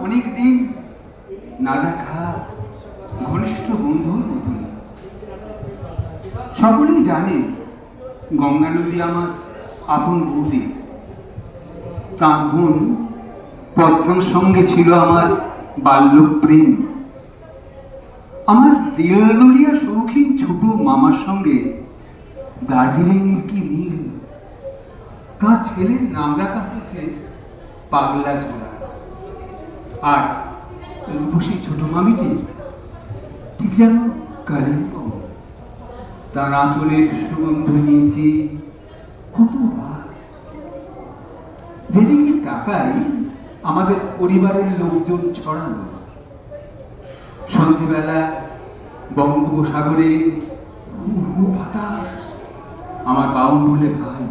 অনেক দিন না দেখা ঘনিষ্ঠ বন্ধুর মতন। সকলেই জানে গঙ্গা নদী আমার আপন বৌদি। তার বোন পদ্মার সঙ্গে ছিল আমার বাল্যপ্রেম। আমার দিলদরিয়া শৌখিন ছোট মামার সঙ্গে দার্জিলিংয়ের কি মিল। তার ছেলের নাম রাখা হয়েছে পাগলা ছোড়া। আর রূপসী ছোট মামিটি ঠিক যেন কালিম্পং। তার আঁচলের সুগন্ধ নিয়েছি কতবার। যেদিকে তাকাই আমাদের পরিবারের লোকজন ছড়ানো। সন্ধ্যেবেলা বঙ্গোপসাগরের হু বাতাস আমার বাউন্ডুলে ভাই।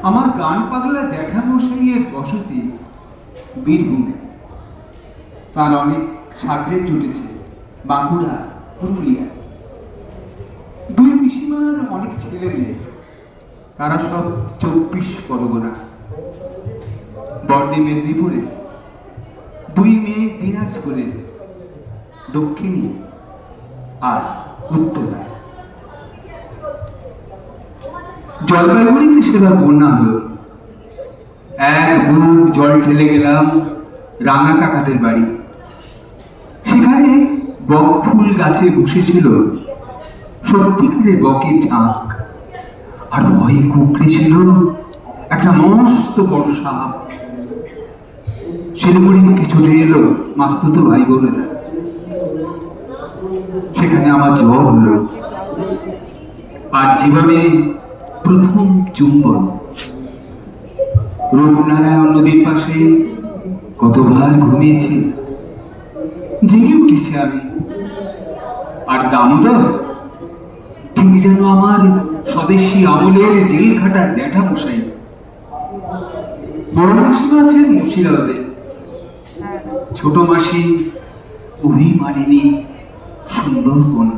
আমার গান পাগলা জ্যাঠামশাইয়ের বসতি বীরভূমে। তার অনেক সাগরে জুটেছে বাঁকুড়া, পুরুলিয়া। দুই পিসিমার অনেক ছেলে মেয়ে, তারা সব 24 পরগনা। বর্দি মেদিনীপুরে, দুই মেয়ে দিনাজপুরের, দক্ষিণী আর উত্তরা। জলপাইগুড়িতে সেবার বন্যা হলো। এক বুক জল ঠেলে গেলাম রাঙা কাকাদের বাড়ি। সেখানে বক ফুল গাছে বসেছিল সত্যিকারের বকের ঝাঁক। আর ভয়ে কুকড়ে ছিল একটা মস্ত বড় সাপ। শিলিগুড়ি থেকে ছুটে এলো মাস্তুতো ভাই বোনেরা। সেখানে আমার জ্বর হলো। আর জীবনে প্রথম চুম্বন। রূপনারায়ণ নদীর পাশে কতবার ঘুমিয়েছি, জেগে উঠেছি আমি। আর দামোদর ঠিক যেন আমার স্বদেশী আমলের জেল খাটা জ্যাঠামশাই। বড় মাসিমা আছেন মুর্শিদাবাদে, ছোট মাসি অভিমানিনী সুন্দরবন।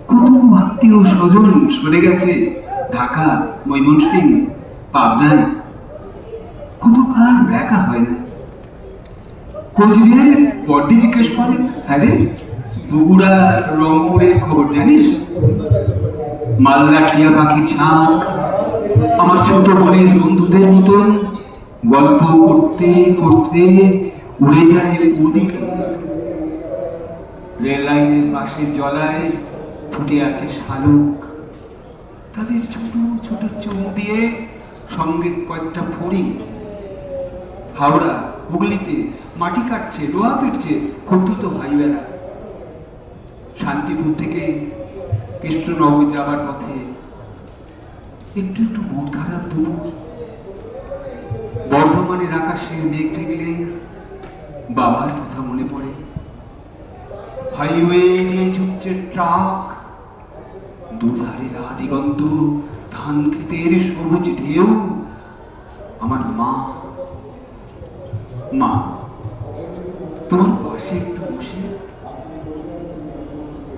কত আত্মীয় স্বজন সরে গেছে ঢাকা, ময়মনসিংহ, পাবনায়। কতবার দেখা হয় না। কোচবিহারের বড্ডি জিজ্ঞেস করে, আরে বগুড়া রংপুরের খবর জানিস? মালদা টিয়া পাখির ছাপ আমার ছোট বোনের বন্ধুদের মতন গল্প করতে করতে উড়ে যায় ওদিকে। রেল লাইনের পাশের জলায় ফুটে আছে শালুক। তাদের ছোট ছোট চুমু দিয়ে সঙ্গে কয়েকটা ফড়িং। হাওড়া, হুগলিতে মাটি কাটছে, লোহা পিটছে খুঁড়তুতো ভাইবেলা। শান্তিপুর থেকে কৃষ্ণনগর যাবার পথে একটু একটু মন খারাপ দুপুর। বর্ধমানের আকাশে মেঘ দেখলে বাবার কথা মনে পড়ে। হাইওয়ে নিয়ে ছুটছে ট্রাক, দুধারে দিগন্ত, ধান ক্ষেতের সবুজ ঢেউ। আমার মা, মা তোমার পাশে একটু বসে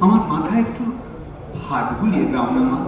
আমার মাথায় একটু হাত বুলিয়ে দাও না মা।